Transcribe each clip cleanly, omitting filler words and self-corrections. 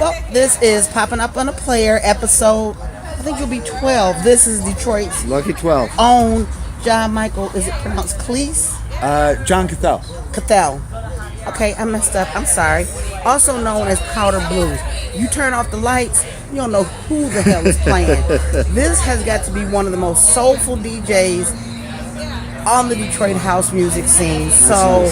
Well, this is Popping Up on a Player episode. I think it'll be 12. This is Detroit's Lucky 12. own John Michael. Is it pronounced Cleese? John Cathell. Cathell. Okay, I messed up. I'm sorry. Also known as Powdrblu. You turn off the lights, you don't know who the hell is playing. This has got to be one of the most soulful DJs on the Detroit house music scene. So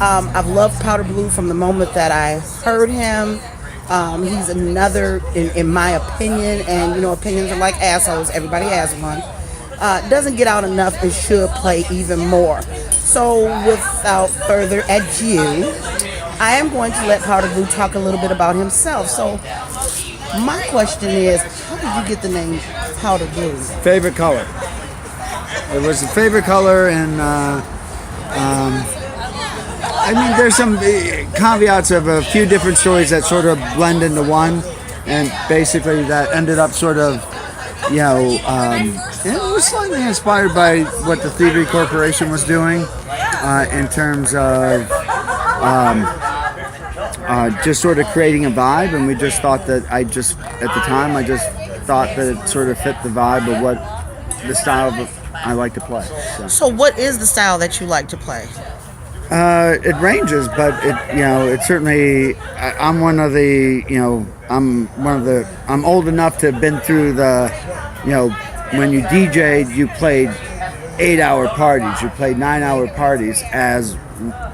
I've loved Powdrblu from the moment that I heard him. He's another, in my opinion, and you know, opinions are like assholes. Everybody has one. Doesn't get out enough and should play even more. So without further ado, I am going to let Powdrblu talk a little bit about himself. So my question is, how did you get the name Powdrblu? Favorite color. It was a favorite color, and I mean, there's some caveats of a few different stories that sort of blend into one, and basically that ended up sort of, you know, it was slightly inspired by what the Thievery Corporation was doing in terms of just sort of creating a vibe, and we just thought that at the time, I just thought that it sort of fit the vibe of what the style I like to play. So what is the style that you like to play? It ranges, but it's certainly. I'm one of the, I'm old enough to have been through the, when you DJ'd, you played 8-hour parties, you played 9-hour parties as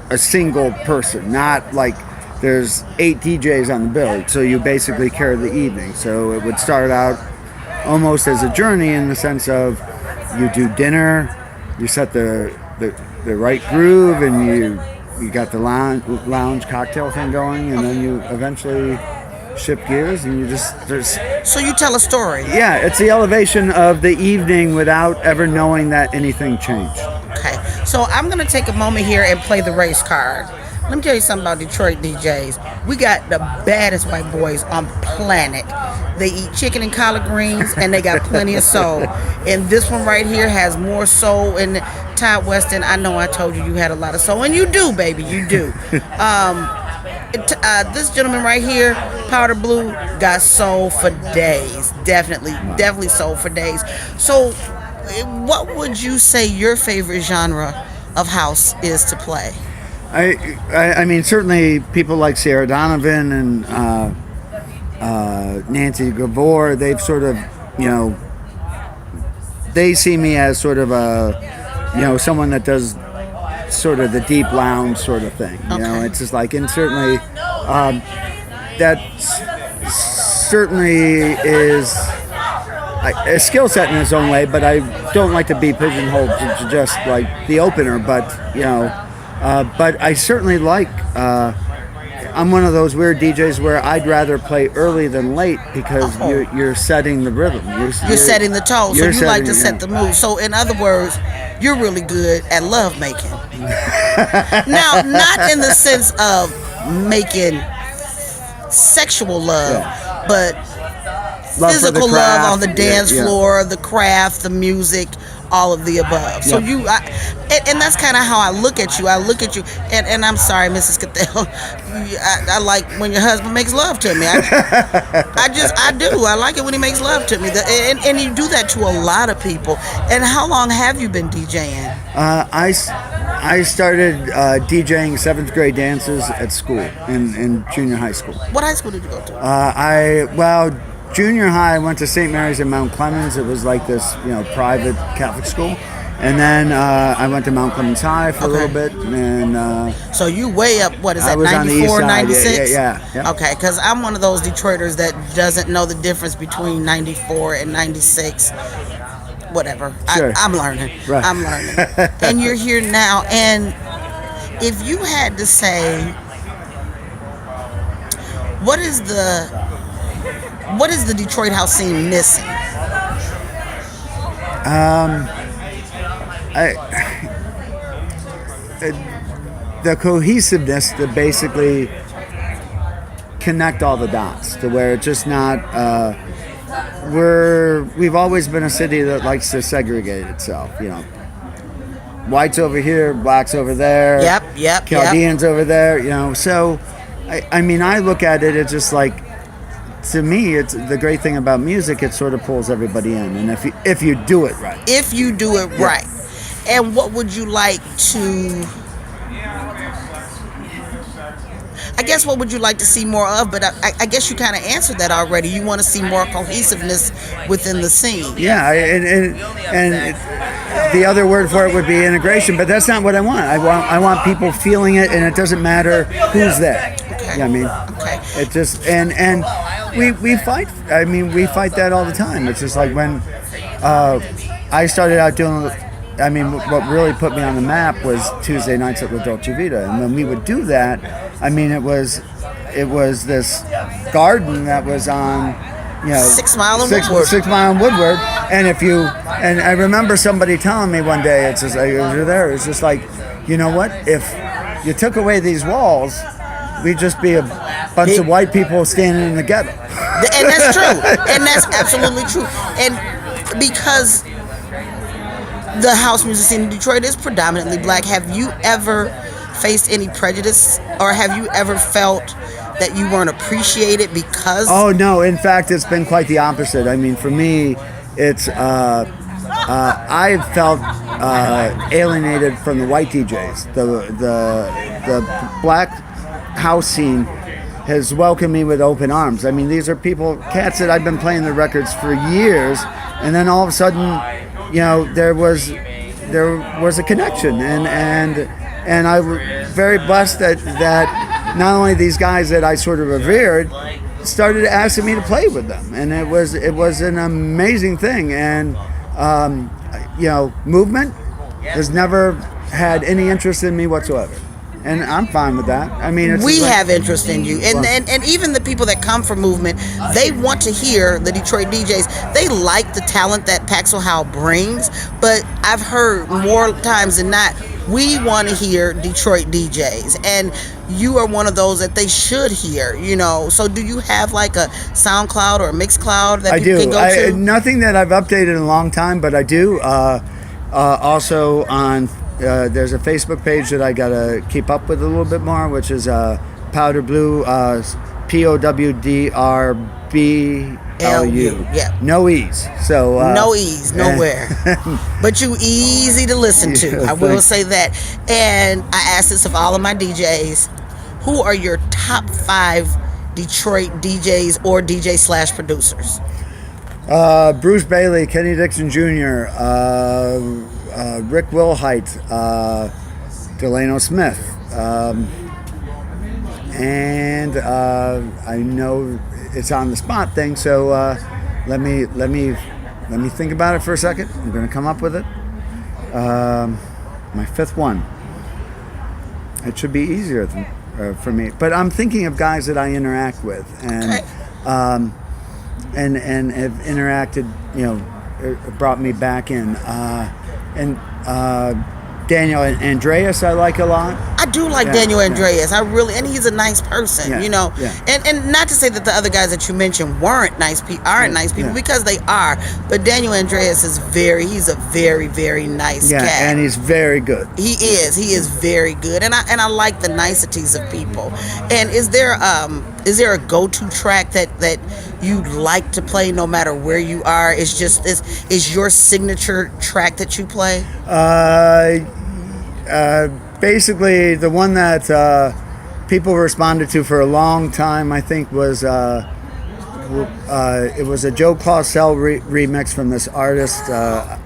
a single person, not like there's 8 DJs on the bill. So you basically carry the evening. So it would start out almost as a journey in the sense of you do dinner, you set the right groove, and you got the lounge cocktail thing going, and then you eventually shift gears, and So you tell a story. Yeah, it's the elevation of the evening without ever knowing that anything changed. Okay, so I'm gonna take a moment here and play the race card. Let me tell you something about Detroit DJs. We got the baddest white boys on the planet. They eat chicken and collard greens, and they got plenty of soul. And this one right here has more soul. And Todd Weston, I know I told you had a lot of soul, and you do, baby, you do. This gentleman right here, Powdrblu, got soul for days. Definitely soul for days. So, what would you say your favorite genre of house is to play? I mean, certainly people like Sarah Donovan and Nancy Gabor, they've sort of, they see me as sort of a, someone that does sort of the deep lounge sort of thing. Okay. It's just like, and certainly that certainly is a skill set in its own way, but I don't like to be pigeonholed to just like the opener, but, but I certainly like, I'm one of those weird DJs where I'd rather play early than late because you're setting the rhythm. You're setting the tone, so you like to set the mood. So in other words, you're really good at love making. Now, not in the sense of making sexual love, but physical love on the dance floor, the craft, the music, all of the above. So and that's kind of how I look at you. And I'm sorry, Mrs. Cathell. I like when your husband makes love to me. I do. I like it when he makes love to me. And you do that to a lot of people. And how long have you been DJing? I started DJing 7th grade dances at school in junior high school. What high school did you go to? Junior high, I went to St. Mary's in Mount Clemens. It was like this, private Catholic school. And then I went to Mount Clemens High for a little bit. And so you way up, what is that, 94, 96? Yeah. Okay, because I'm one of those Detroiters that doesn't know the difference between 94 and 96. Whatever. Sure. I'm learning. Right. I'm learning. And you're here now. And if you had to say, what is the Detroit house scene missing? The cohesiveness to basically connect all the dots to where it's just not. We've always been a city that likes to segregate itself. Whites over here, blacks over there. Yep. Chaldeans over there. So I mean, I look at it, it's just like, to me, it's the great thing about music. It sort of pulls everybody in, and if you do it right. If you do it right. And what would you like to? I guess what would you like to see more of? But I guess you kind of answered that already. You want to see more cohesiveness within the scene. Yeah, and the other word for it would be integration, but that's not what I want. I want people feeling it, and it doesn't matter who's there. Okay. Yeah, I mean, it just and we fight. I mean, we fight that all the time. It's just like when I started out doing. I mean, what really put me on the map was Tuesday nights at La Dolce Vita, and when we would do that, I mean, it was this garden that was on, 6 Mile and Woodward. 6 Mile and Woodward, and I remember somebody telling me one day, it's just like, you're there, it's just like, you know what? If you took away these walls, we'd just be a bunch of white people standing in the ghetto. And that's true, and that's absolutely true, and because the house music scene in Detroit is predominantly black. Have you ever faced any prejudice, or have you ever felt that you weren't appreciated because? Oh no! In fact, it's been quite the opposite. I mean, for me, it's I've felt alienated from the white DJs. The black house scene has welcomed me with open arms. I mean, these are cats that I've been playing their records for years, and then all of a sudden, there was a connection, and I was very blessed that not only these guys that I sort of revered started asking me to play with them, and it was an amazing thing. And movement has never had any interest in me whatsoever, and I'm fine with that. I mean, we have interest in you, and even the people that come from movement, they want to hear the Detroit DJs. They like the talent that Paxel Howe brings, but I've heard more times than not, we want to hear Detroit DJs, and you are one of those that they should hear. So do you have like a SoundCloud or a Mixcloud that people can go to? Nothing that I've updated in a long time, but I do. Also on. There's a Facebook page that I gotta keep up with a little bit more, which is Powdrblu, POWDRBLU. Yeah. No E's. So no E's, nowhere. But you easy to listen to. I will say that. And I ask this of all of my DJs: who are your top 5 Detroit DJs or DJ/producers? Bruce Bailey, Kenny Dixon Jr., Rick Wilhite, Delano Smith, and I know it's on the spot thing, so let me think about it for a second. I'm going to come up with it. My 5th one. It should be easier for me, but I'm thinking of guys that I interact with, and and have interacted. It brought me back in. And Daniel Andreas I like a lot. I do like Daniel Andreas. I really, and he's a nice person, And not to say that the other guys that you mentioned aren't nice people, because they are. But Daniel Andreas he's a very, very nice cat. And he's very good. He is very good. And I like the niceties of people. And is there a go-to track that you like to play no matter where you are? Is your signature track that you play? Basically, the one that people responded to for a long time, I think, was it was a Joe Clausell remix from this artist that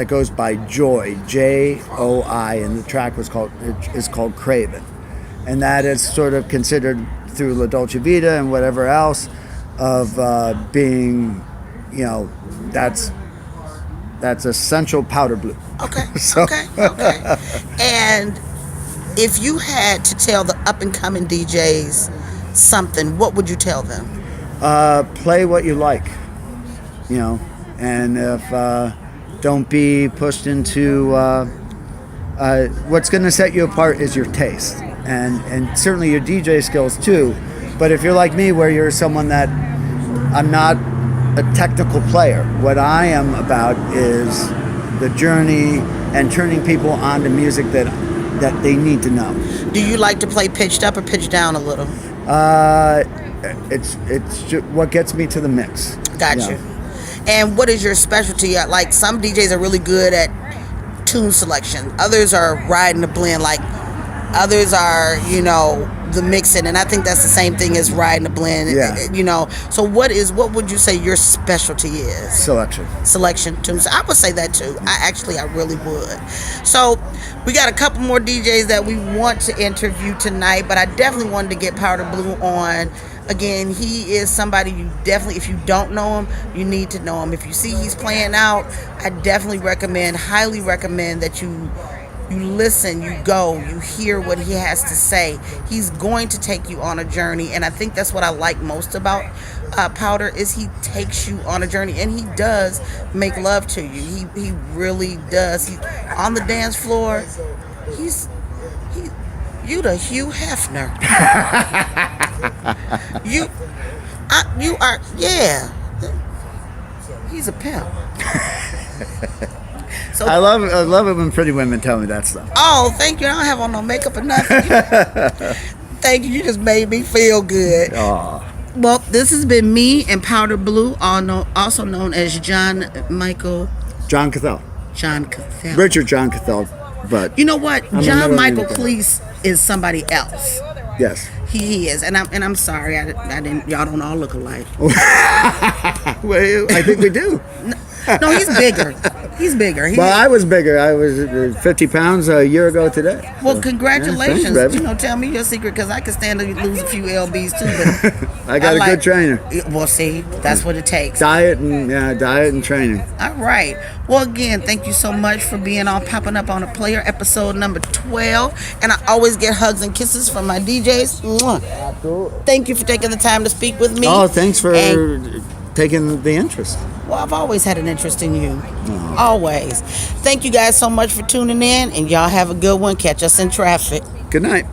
goes by Joy, Joi, and the track is called Craven, and that is sort of considered through La Dolce Vita and whatever else of being, that's essential Powdrblu. Okay. Okay. And if you had to tell the up and coming DJs something, what would you tell them? Play what you like, and if don't be pushed into what's going to set you apart is your taste, and certainly your DJ skills too. But if you're like me, where you're someone that I'm not a technical player, what I am about is the journey and turning people on to music that that they need to know. Do you like to play pitched up or pitched down a little? It's what gets me to the mix. Got Yeah. you. And what is your specialty? Like some DJs are really good at tune selection. Others are riding the blend. Like others are, the mixing. And I think that's the same thing as riding the blend. Yeah. So what would you say your specialty is? Selection tunes. I would say that too. I really would. So we got a couple more DJs that we want to interview tonight, but I definitely wanted to get Powdrblu on. Again, he is somebody you definitely, if you don't know him, you need to know him. If you see he's playing out, I definitely highly recommend that you listen, you go, you hear what he has to say. He's going to take you on a journey, and I think that's what I like most about Powder is he takes you on a journey, and he does make love to you. He really does. He on the dance floor. You the Hugh Hefner. you are, yeah. He's a pimp. So I love it when pretty women tell me that stuff. oh, thank you. I don't have on no makeup or nothing. Thank you. You just made me feel good. Oh, Well, this has been me and Powdrblu, also known as John Cathell. Cathell. Richard John Cathell, but You know what? I'm John another Michael name. Cleese is somebody else. yes. He is, and I'm sorry. I didn't. Y'all don't all look alike. Well, I think we do. No, he's bigger. He's bigger. Well, I was bigger. I was 50 pounds a year ago today. Well, So, congratulations. yeah, thanks, baby. Tell me your secret, because I could stand to lose a few lbs too. But I got a good trainer. Well, see, that's what it takes. Diet and training. All right. Well, again, thank you so much for being on Popping Up on a Player, episode number 12. And I always get hugs and kisses from my DJs. Mwah. Thank you for taking the time to speak with me. Oh, thanks for And- taking the interest. Well, I've always had an interest in you. Always. Thank you guys so much for tuning in, and y'all have a good one. Catch us in traffic. Good night.